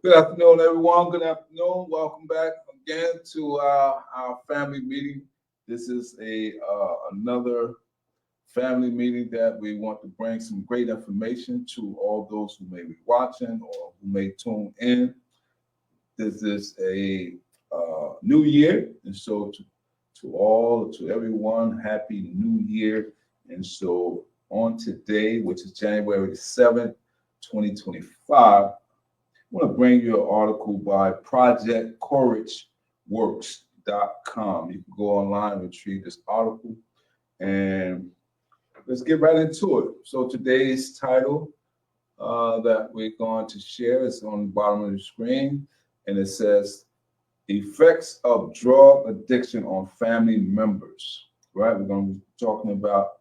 Good afternoon, everyone. Good afternoon. Welcome back again to our family meeting. This is another family meeting that we want to bring some great information to all those who may be watching or who may tune in. This is a new year, and so to everyone, happy New Year. And so on today, which is January 7th, 2025. I want to bring you an article by ProjectCourageWorks.com. You can go online and retrieve this article, and let's get right into it. So today's title that we're going to share is on the bottom of the screen, and it says Effects of Drug Addiction on Family Members. Right? We're going to be talking about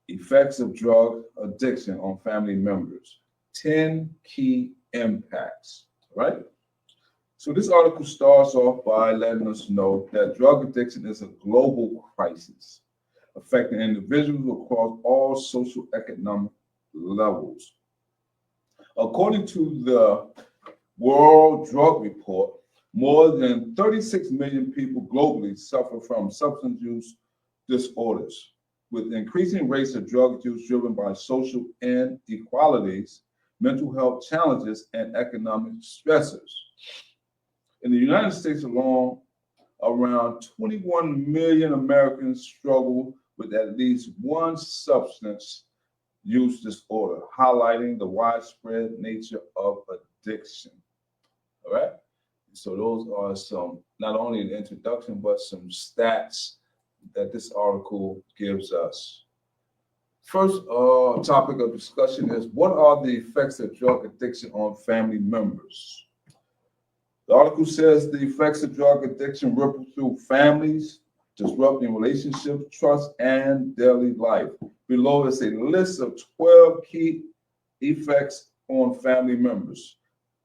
effects of drug addiction on family members. 10 key impacts, right? So this article starts off by letting us know that drug addiction is a global crisis affecting individuals across all social economic levels. According to the World Drug Report, more than 36 million people globally suffer from substance use disorders, with increasing rates of drug use driven by social inequalities, mental health challenges, and economic stressors. In the United States alone, around 21 million Americans struggle with at least one substance use disorder, highlighting the widespread nature of addiction. All right? So those are some, not only the introduction, but some stats that this article gives us. First topic of discussion is, what are the effects of drug addiction on family members? The article says the effects of drug addiction ripple through families, disrupting relationships, trust, and daily life. Below is a list of 12 key effects on family members.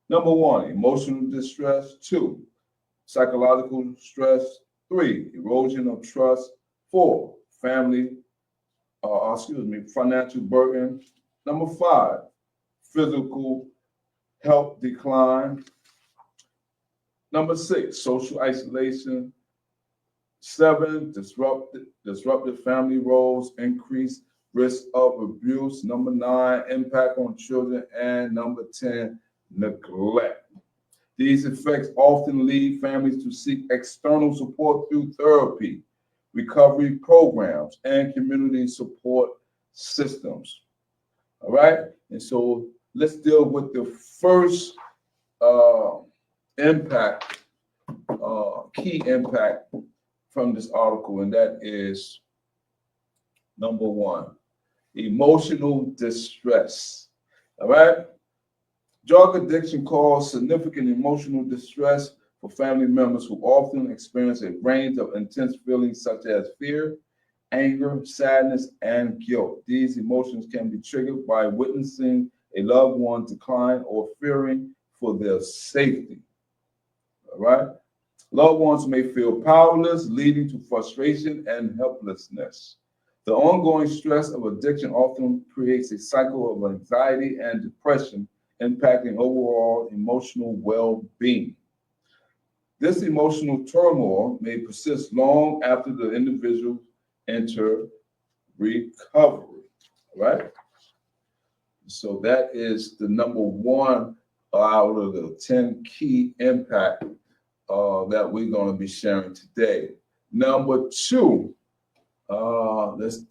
Number 1, emotional distress. 2, psychological stress. 3, erosion of trust. 4, financial burden. Number 5, physical health decline. Number 6, social isolation. 7, disrupted family roles, increased risk of abuse. Number 9, impact on children. And number 10, neglect. These effects often lead families to seek external support through therapy, recovery programs, and community support systems. All right? And so let's deal with the first key impact from this article, and that is number 1, emotional distress. All right? Drug addiction causes significant emotional distress for family members who often experience a range of intense feelings such as fear, anger, sadness, and guilt. These emotions can be triggered by witnessing a loved one decline or fearing for their safety. All right? Loved ones may feel powerless, leading to frustration and helplessness. The ongoing stress of addiction often creates a cycle of anxiety and depression, impacting overall emotional well-being. This emotional turmoil may persist long after the individual enter recovery, right? So that is the number 1 out of the 10 key impact that we're going to be sharing today. Number 2, let's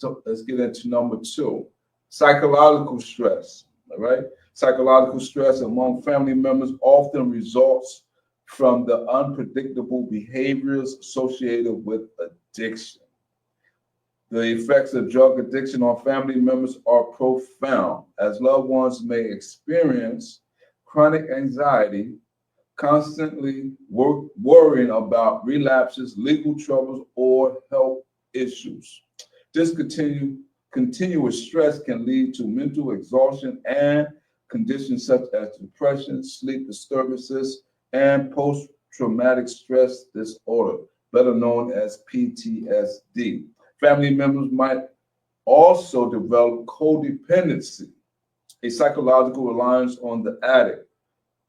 get into number 2, psychological stress. All right, psychological stress among family members often results from the unpredictable behaviors associated with addiction. The effects of drug addiction on family members are profound, as loved ones may experience chronic anxiety, constantly worrying about relapses, legal troubles, or health issues. This continuous stress can lead to mental exhaustion and conditions such as depression, sleep disturbances, and post-traumatic stress disorder, better known as PTSD. Family members might also develop codependency, a psychological reliance on the addict,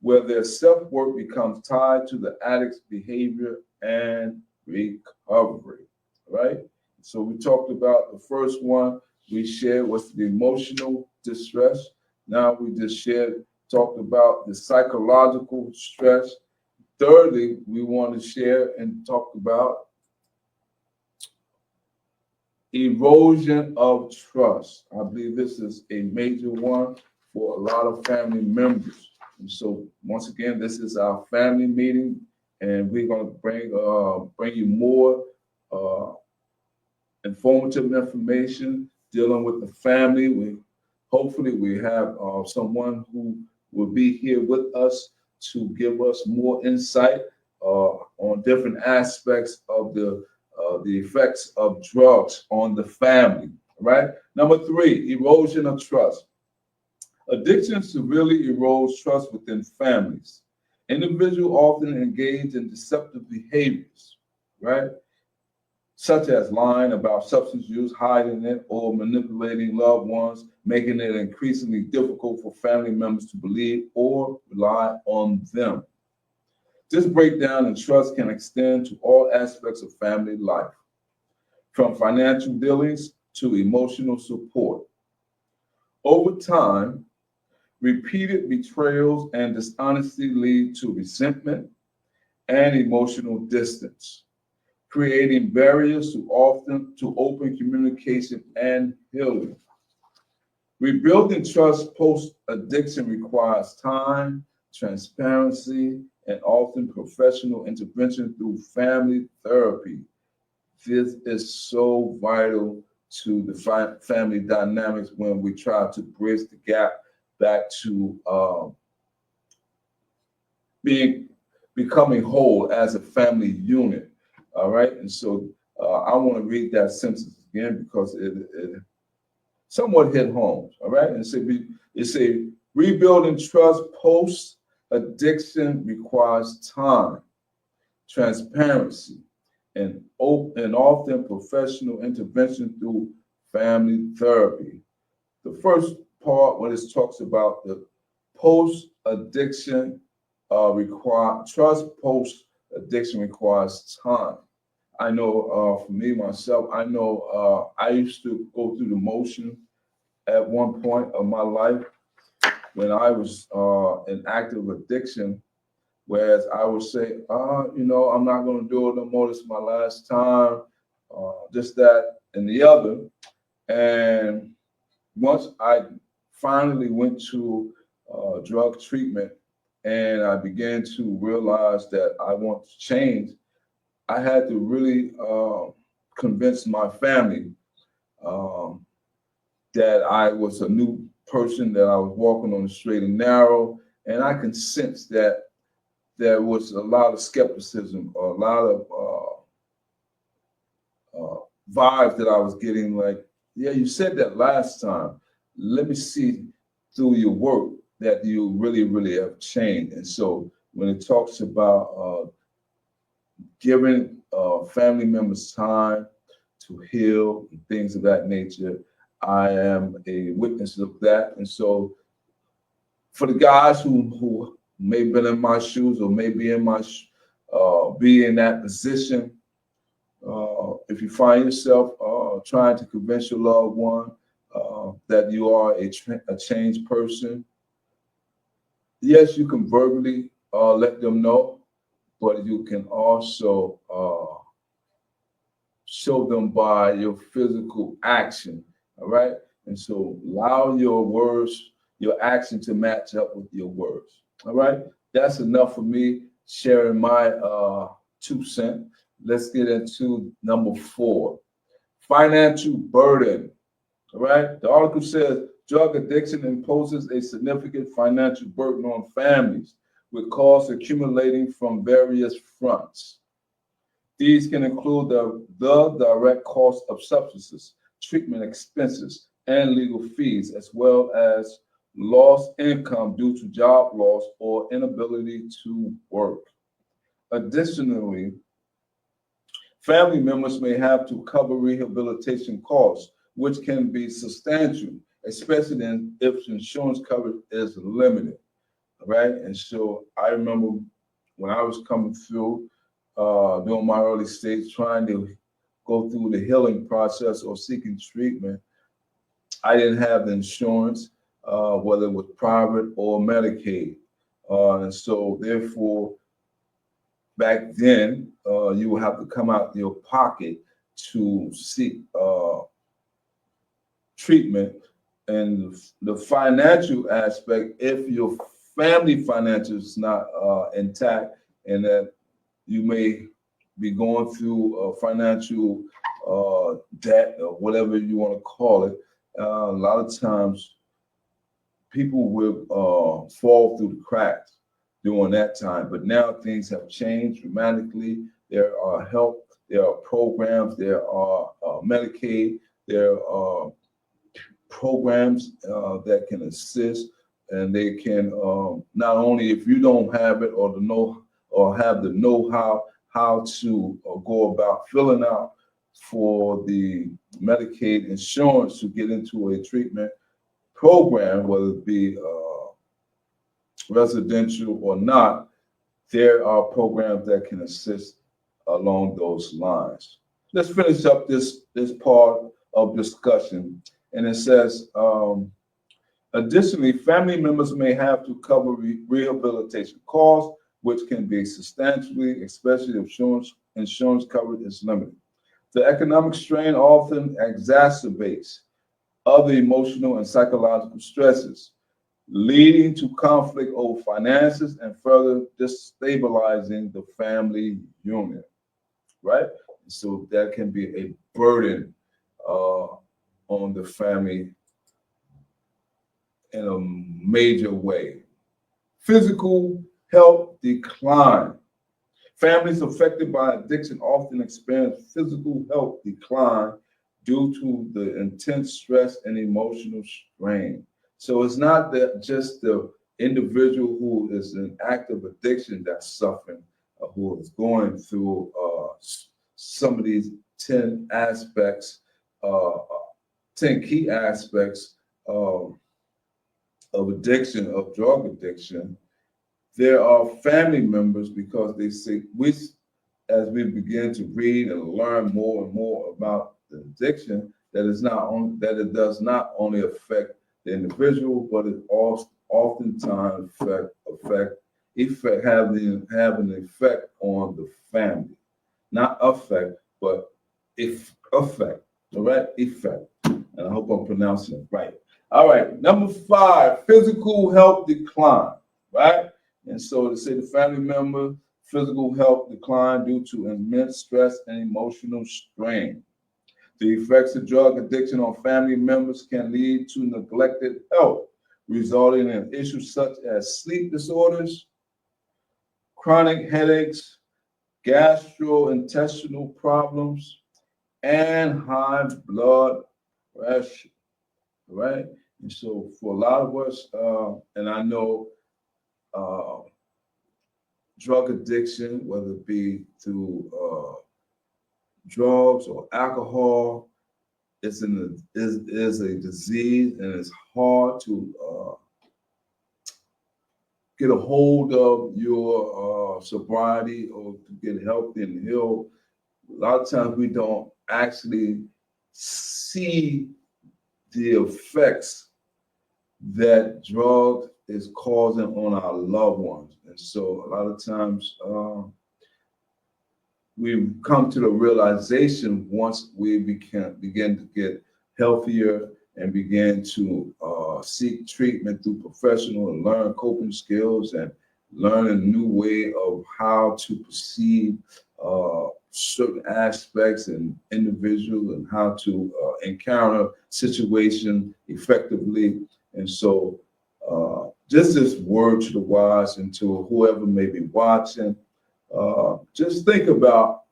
where their self-worth becomes tied to the addict's behavior and recovery, right? So we talked about the first one we shared was the emotional distress. Now we just talked about the psychological stress. Thirdly, we want to share and talk about erosion of trust. I believe this is a major one for a lot of family members. And so once again, this is our family meeting, and we're going to bring you more informative information dealing with the family. Hopefully we have someone who will be here with us to give us more insight on different aspects of the effects of drugs on the family. Right. Number three, erosion of trust. Addiction severely erodes trust within families. Individuals often engage in deceptive behaviors, right? Such as lying about substance use, hiding it, or manipulating loved ones, making it increasingly difficult for family members to believe or rely on them. This breakdown in trust can extend to all aspects of family life, from financial dealings to emotional support. Over time, repeated betrayals and dishonesty lead to resentment and emotional distance, creating barriers to open communication and healing. Rebuilding trust post-addiction requires time, transparency, and often professional intervention through family therapy. This is so vital to the family dynamics when we try to bridge the gap back to becoming whole as a family unit. All right, and so I want to read that sentence again because it somewhat hit home. All right, and it's a rebuilding trust post addiction requires time, transparency, and often professional intervention through family therapy. The first part, when it talks about the post-addiction trust post-addiction requires time. I know for me, myself, I know I used to go through the motion at one point of my life when I was in active addiction, whereas I would say, I'm not going to do it no more. This is my last time, just that and the other. And once I finally went to drug treatment and I began to realize that I want to change, I had to really convince my family that I was a new person, that I was walking on the straight and narrow. And I can sense that there was a lot of skepticism, a lot of vibes that I was getting like, yeah, you said that last time. Let me see through your work that you really, really have changed. And so when it talks about giving family members time to heal and things of that nature, I am a witness of that. And so for the guys who may have been in my shoes or may be in be in that position, if you find yourself trying to convince your loved one that you are a changed person, yes, you can verbally let them know, but you can also show them by your physical action. All right. And so allow your words, your action to match up with your words. All right. That's enough for me sharing my 2 cents. Let's get into number 4, financial burden. All right. The article says drug addiction imposes a significant financial burden on families, with costs accumulating from various fronts. These can include the direct cost of substances, treatment expenses, and legal fees, as well as lost income due to job loss or inability to work. Additionally, family members may have to cover rehabilitation costs, which can be substantial, especially if insurance coverage is limited. right? And so I remember when I was coming through during my early stage, trying to go through the healing process or seeking treatment, I didn't have the insurance, whether it was private or Medicaid. And so therefore, back then, you would have to come out your pocket to seek treatment. And the financial aspect, if your family financial is not intact, and that you may be going through a financial debt or whatever you want to call it, a lot of times people will fall through the cracks during that time. But now things have changed dramatically. There are help, there are programs, there are Medicaid, there are programs that can assist, and they can not only, if you don't have it or the know or have the know-how how to go about filling out for the Medicaid insurance to get into a treatment program, whether it be residential or not, there are programs that can assist along those lines. Let's finish up this part of discussion. And it says, additionally, family members may have to cover rehabilitation costs, which can be substantially, especially if insurance coverage is limited. The economic strain often exacerbates other emotional and psychological stresses, leading to conflict over finances and further destabilizing the family unit, right? So that can be a burden on the family in a major way. Physical health decline. Families affected by addiction often experience physical health decline due to the intense stress and emotional strain. So it's not that just the individual who is in active addiction that's suffering, who is going through some of these 10 aspects, 10 key aspects of addiction, of drug addiction. There are family members, because they say, as we begin to read and learn more and more about the addiction, that it does not only affect the individual, but it also oftentimes have an effect on the family. Not affect, but if effect. All right, effect. And I hope I'm pronouncing it right. All right, number 5, physical health decline. Right. And so to say the family member, physical health decline due to immense stress and emotional strain. The effects of drug addiction on family members can lead to neglected health, resulting in issues such as sleep disorders, chronic headaches, gastrointestinal problems, and high blood pressure, right? And so for a lot of us, and I know drug addiction, whether it be through drugs or alcohol, is a disease, and it's hard to get a hold of your sobriety or to get healthy and healed. A lot of times we don't actually see the effects that drug is causing on our loved ones. And so a lot of times we come to the realization once we begin to get healthier and begin to seek treatment through professional and learn coping skills and learn a new way of how to perceive certain aspects and individual and how to encounter situation effectively. And so just this word to the wise and to whoever may be watching, just think about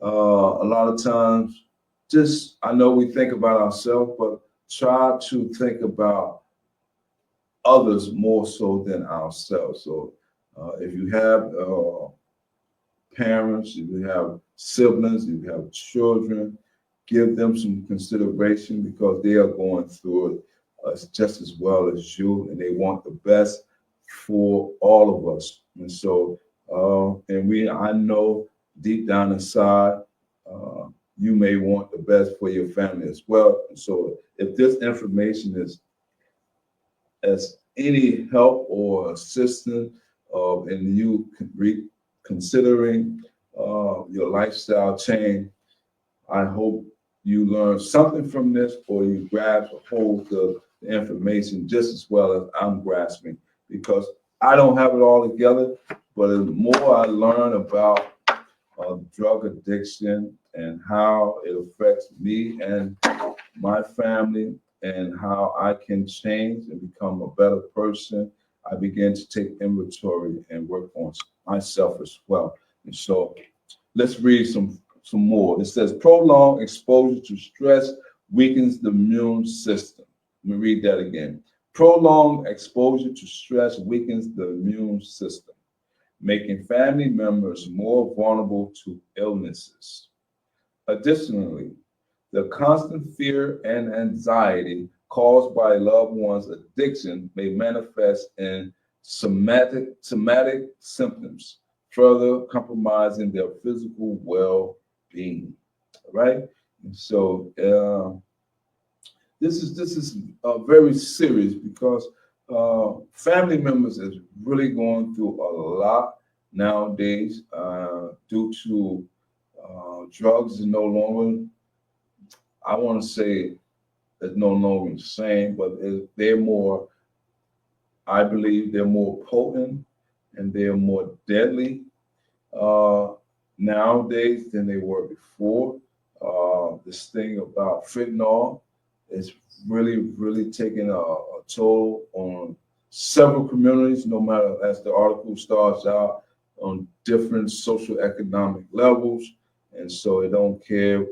a lot of times, I know we think about ourselves, but try to think about others more so than ourselves. So if you have parents, if you have siblings, if you have children, give them some consideration, because they are going through it just as well as you, and they want the best for all of us. And so, I know deep down inside, you may want the best for your family as well. And so, if this information is as any help or assistance in you considering your lifestyle change, I hope you learn something from this or you grasp a hold of the information just as well as I'm grasping, because I don't have it all together, but the more I learn about drug addiction and how it affects me and my family and how I can change and become a better person, I begin to take inventory and work on myself as well. And so let's read some more. It says prolonged exposure to stress weakens the immune system. Let me read that again. Prolonged exposure to stress weakens the immune system, making family members more vulnerable to illnesses. Additionally, the constant fear and anxiety caused by a loved one's addiction may manifest in somatic symptoms, further compromising their physical well-being. All right, and so this is very serious because family members is really going through a lot nowadays due to drugs is no longer, I want to say it's no longer the same, but they're more, I believe they're more potent and they're more deadly nowadays than they were before. This thing about fentanyl is really taking a toll on several communities, no matter as the article starts out, on different social economic levels. And so it don't care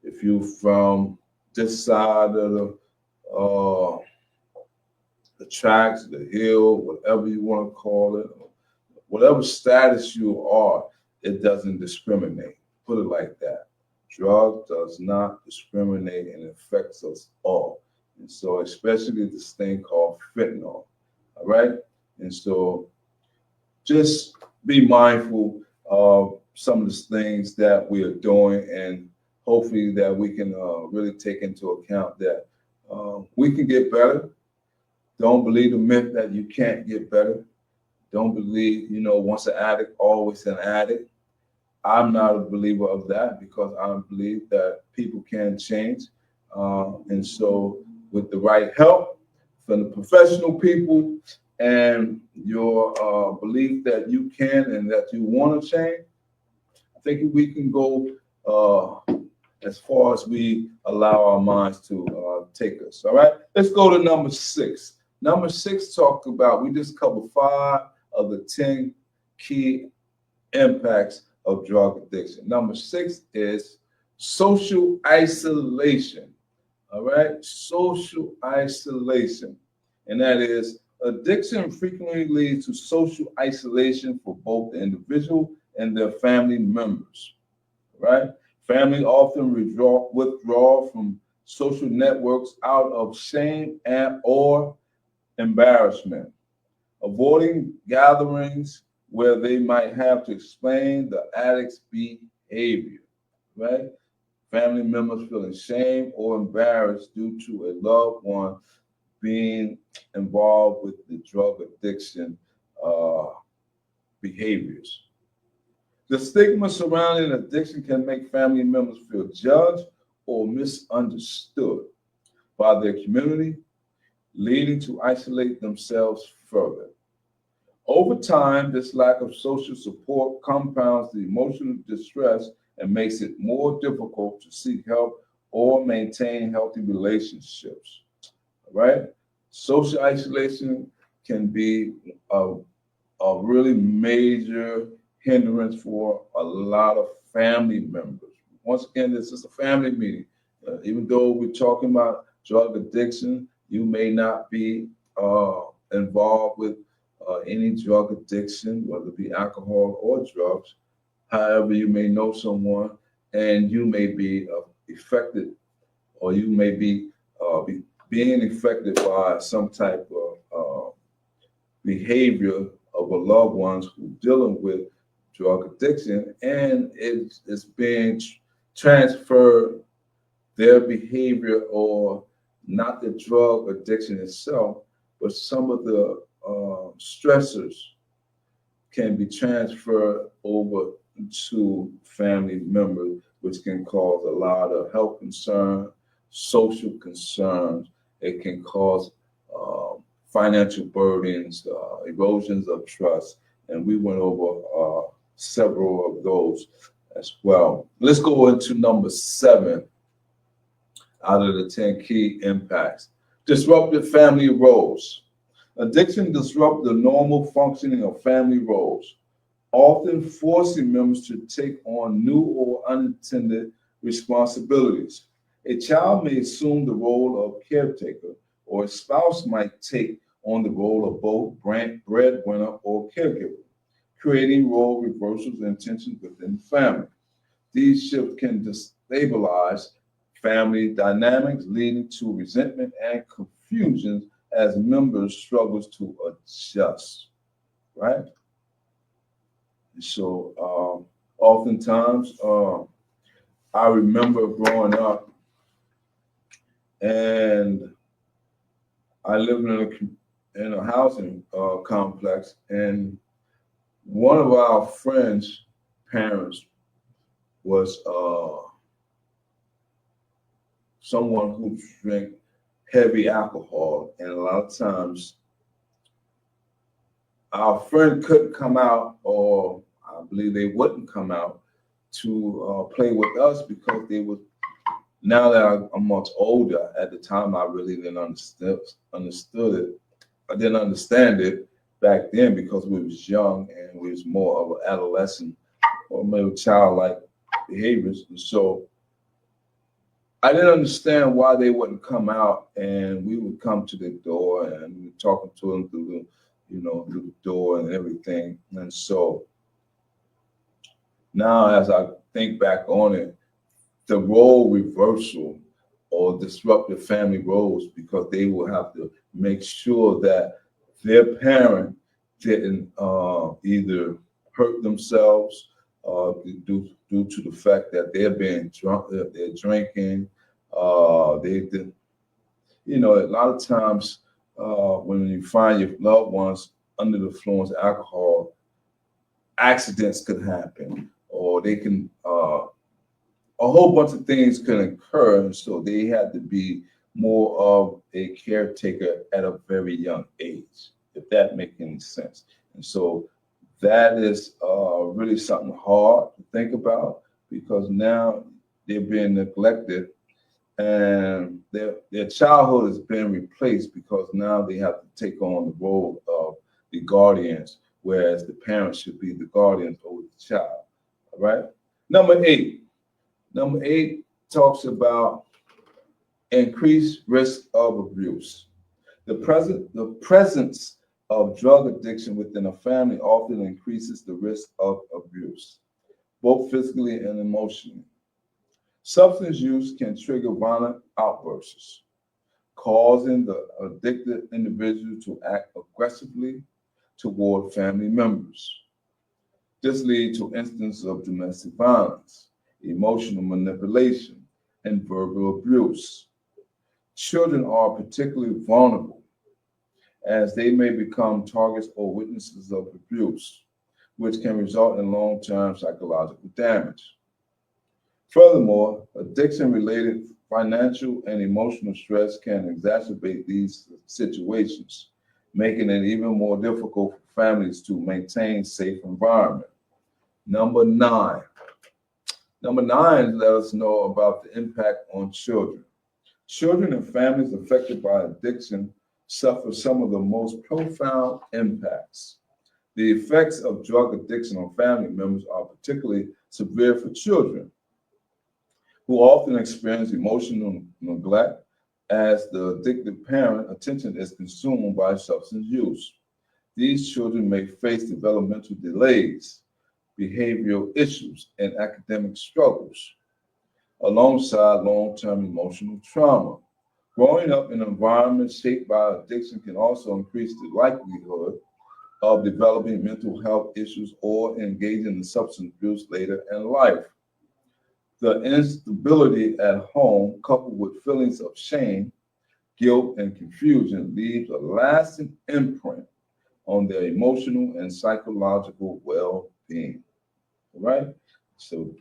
if you're from this side of the tracks, the hill, whatever you want to call it, whatever status you are, it doesn't discriminate. Put it like that. Drug does not discriminate and affects us all. And so especially this thing called fentanyl. All right. And so just be mindful of some of the things that we are doing, and hopefully that we can really take into account that we can get better. Don't believe the myth that you can't get better. Don't believe, once an addict, always an addict. I'm not a believer of that because I believe that people can change. And so with the right help from the professional people and your belief that you can and that you want to change, I think we can go as far as we allow our minds to take us. All right, let's go to number 6. Number 6 talked about, we just covered 5 of the 10 key impacts of drug addiction. Number 6 is social isolation. All right, social isolation. And that is, addiction frequently leads to social isolation for both the individual and their family members. Right? Family often withdraw from social networks out of shame and or embarrassment, avoiding gatherings where they might have to explain the addict's behavior, right? Family members feeling shame or embarrassed due to a loved one being involved with the drug addiction behaviors. The stigma surrounding addiction can make family members feel judged or misunderstood by their community, leading to isolate themselves further. Over time, this lack of social support compounds the emotional distress and makes it more difficult to seek help or maintain healthy relationships. All right? Social isolation can be a really major hindrance for a lot of family members. Once again, this is a family meeting. Even though we're talking about drug addiction, you may not be involved with any drug addiction, whether it be alcohol or drugs. However, you may know someone and you may be affected, or you may be being affected by some type of behavior of a loved ones who dealing with drug addiction, and it's being transferred their behavior, or not the drug addiction itself, but some of the stressors can be transferred over to family members, which can cause a lot of health concerns, social concerns. It can cause financial burdens, erosions of trust, and we went over several of those as well. Let's go into number 7 out of the 10 key impacts. Disrupted family roles. Addiction disrupts the normal functioning of family roles, often forcing members to take on new or unintended responsibilities. A child may assume the role of caretaker, or a spouse might take on the role of both breadwinner or caregiver, creating role reversals and tensions within the family. These shifts can destabilize family dynamics, leading to resentment and confusion as members struggles to adjust, right? So oftentimes, I remember growing up, and I lived in a housing complex, and one of our friends' parents was someone who drank heavy alcohol, and a lot of times our friend couldn't come out, or I believe they wouldn't come out to play with us because they would. Now that I'm much older, at the time I really didn't understood it. I didn't understand it back then because we was young and we was more of an adolescent or maybe childlike behaviors. And so I didn't understand why they wouldn't come out, and we would come to the door and we were talking to them through the door and everything. And so now as I think back on it, the role reversal or disruptive family roles, because they will have to make sure that their parent didn't either hurt themselves due to the fact that they're being drunk, they're drinking. They did, a lot of times when you find your loved ones under the influence of alcohol, accidents could happen, or they can. A whole bunch of things can occur, and so they had to be more of a caretaker at a very young age, if that makes any sense. And so that is really something hard to think about, because now they're being neglected, and their childhood has been replaced because now they have to take on the role of the guardians, whereas the parents should be the guardians over the child. All right. Number 8 talks about increased risk of abuse. The presence of drug addiction within a family often increases the risk of abuse, both physically and emotionally. Substance use can trigger violent outbursts, causing the addicted individual to act aggressively toward family members. This leads to instances of domestic violence, emotional manipulation, and verbal abuse. Children are particularly vulnerable, as they may become targets or witnesses of abuse, which can result in long-term psychological damage. Furthermore, addiction-related financial and emotional stress can exacerbate these situations, making it even more difficult for families to maintain safe environment. Number 9 let us know about the impact on children. Children and families affected by addiction suffer some of the most profound impacts. The effects of drug addiction on family members are particularly severe for children, who often experience emotional neglect as the addicted parent attention is consumed by substance use. These children may face developmental delays, behavioral issues, and academic struggles, alongside long-term emotional trauma. Growing up in an environment shaped by addiction can also increase the likelihood of developing mental health issues or engaging in substance abuse later in life. The instability at home, coupled with feelings of shame, guilt, and confusion, leaves a lasting imprint on their emotional and psychological well-being. All right? So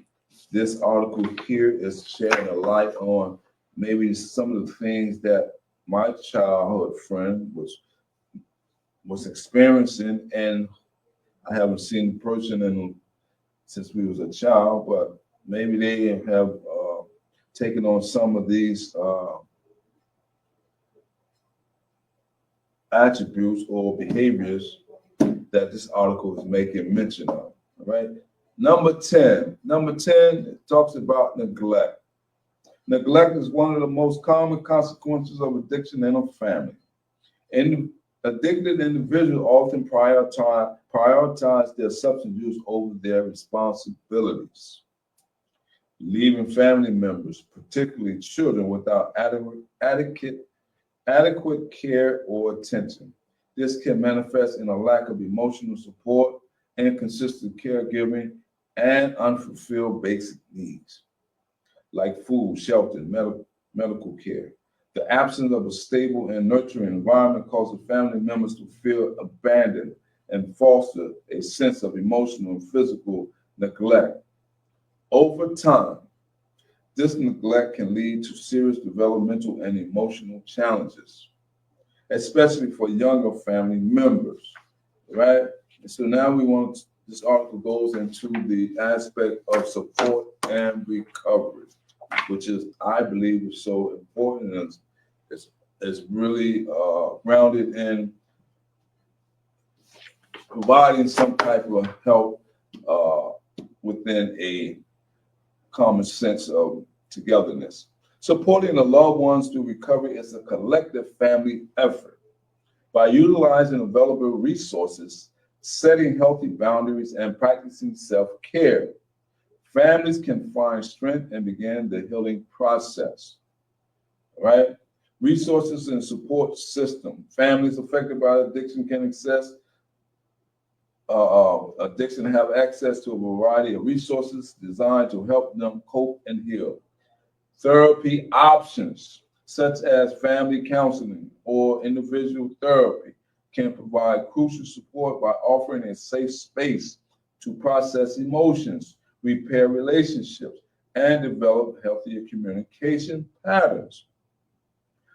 this article here is shedding a light on maybe some of the things that my childhood friend was experiencing, and I haven't seen the person since we was a child, but maybe they have taken on some of these attributes or behaviors that this article is making mention of. All right. Number 10. Number 10 talks about neglect. Neglect is one of the most common consequences of addiction in a family. And addicted individuals often prioritize their substance use over their responsibilities, leaving family members, particularly children, without adequate care or attention. This can manifest in a lack of emotional support, inconsistent caregiving, and unfulfilled basic needs like food, shelter, medical care. The absence of a stable and nurturing environment causes family members to feel abandoned and foster a sense of emotional and physical neglect. Over time, this neglect can lead to serious developmental and emotional challenges, especially for younger family members, right? And so now this article goes into the aspect of support and recovery, which is, I believe, is so important, and is really grounded in providing some type of help within a common sense of togetherness. Supporting the loved ones through recovery is a collective family effort. By utilizing available resources, setting healthy boundaries, and practicing self-care, families can find strength and begin the healing process. Right? Resources and support system. Families affected by addiction can have access to a variety of resources designed to help them cope and heal. Therapy options, such as family counseling or individual therapy, can provide crucial support by offering a safe space to process emotions, repair relationships, and develop healthier communication patterns.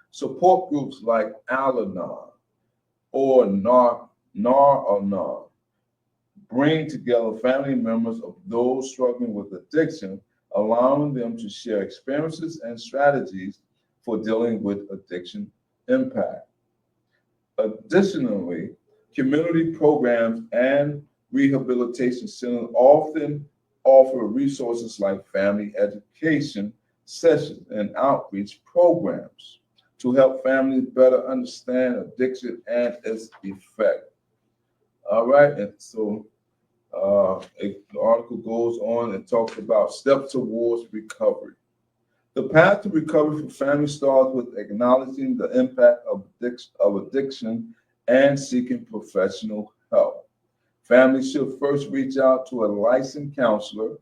Support groups like Al-Anon or NAR bring together family members of those struggling with addiction, allowing them to share experiences and strategies for dealing with addiction impact. Additionally, community programs and rehabilitation centers often offer resources like family education sessions and outreach programs to help families better understand addiction and its effect. All right, and so the article goes on and talks about steps towards recovery. The path to recovery for families starts with acknowledging the impact of addiction and seeking professional help. Families should first reach out to a licensed counselor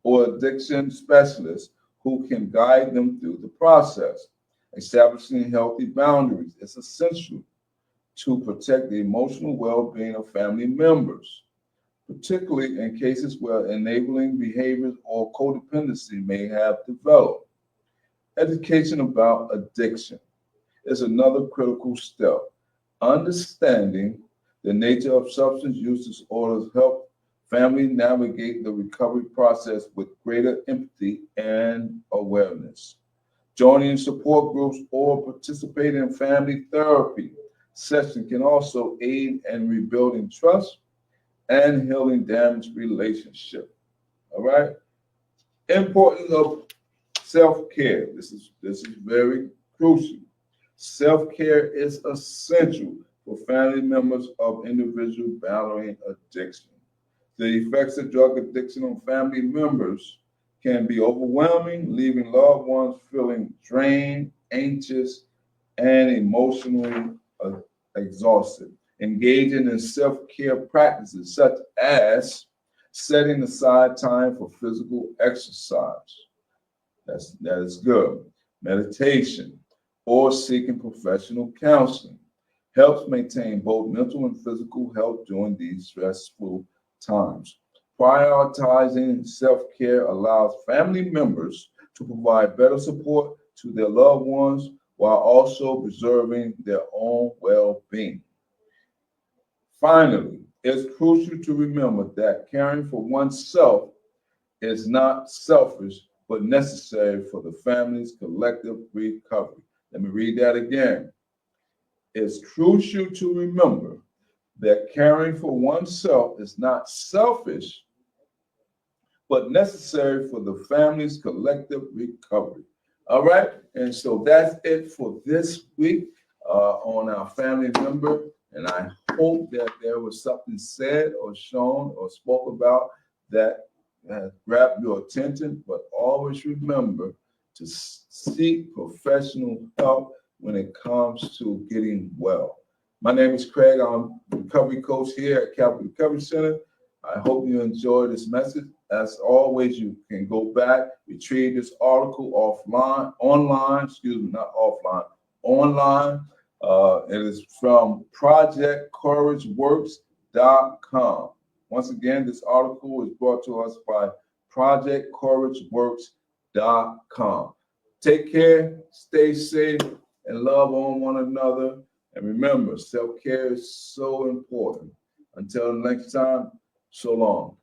or addiction specialist who can guide them through the process. Establishing healthy boundaries is essential to protect the emotional well-being of family members, particularly in cases where enabling behaviors or codependency may have developed. Education about addiction is another critical step. Understanding the nature of substance use disorders help family navigate the recovery process with greater empathy and awareness. Joining support groups or participating in family therapy sessions can also aid in rebuilding trust and healing damaged relationship. All right. Importance of self-care. This is very crucial. Self-care is essential for family members of individuals battling addiction. The effects of drug addiction on family members can be overwhelming, leaving loved ones feeling drained, anxious, and emotionally exhausted. engaging in self-care practices such as setting aside time for physical exercise. That is good. Meditation or seeking professional counseling helps maintain both mental and physical health during these stressful times. Prioritizing self-care allows family members to provide better support to their loved ones while also preserving their own well-being. Finally, it's crucial to remember that caring for oneself is not selfish, but necessary for the family's collective recovery. Let me read that again. It's crucial to remember that caring for oneself is not selfish, but necessary for the family's collective recovery. All right, and so that's it for this week on our family member. And I hope that there was something said or shown or spoke about that grabbed your attention. But always remember to seek professional help when it comes to getting well. My name is Craig. I'm a recovery coach here at Capital Recovery Center. I hope you enjoyed this message. As always, you can go back, retrieve this article online, online. It is from projectcourageworks.com. Once again, this article is brought to us by projectcourageworks.com. Take care, stay safe, and love on one another. And remember, self-care is so important. Until next time, so long.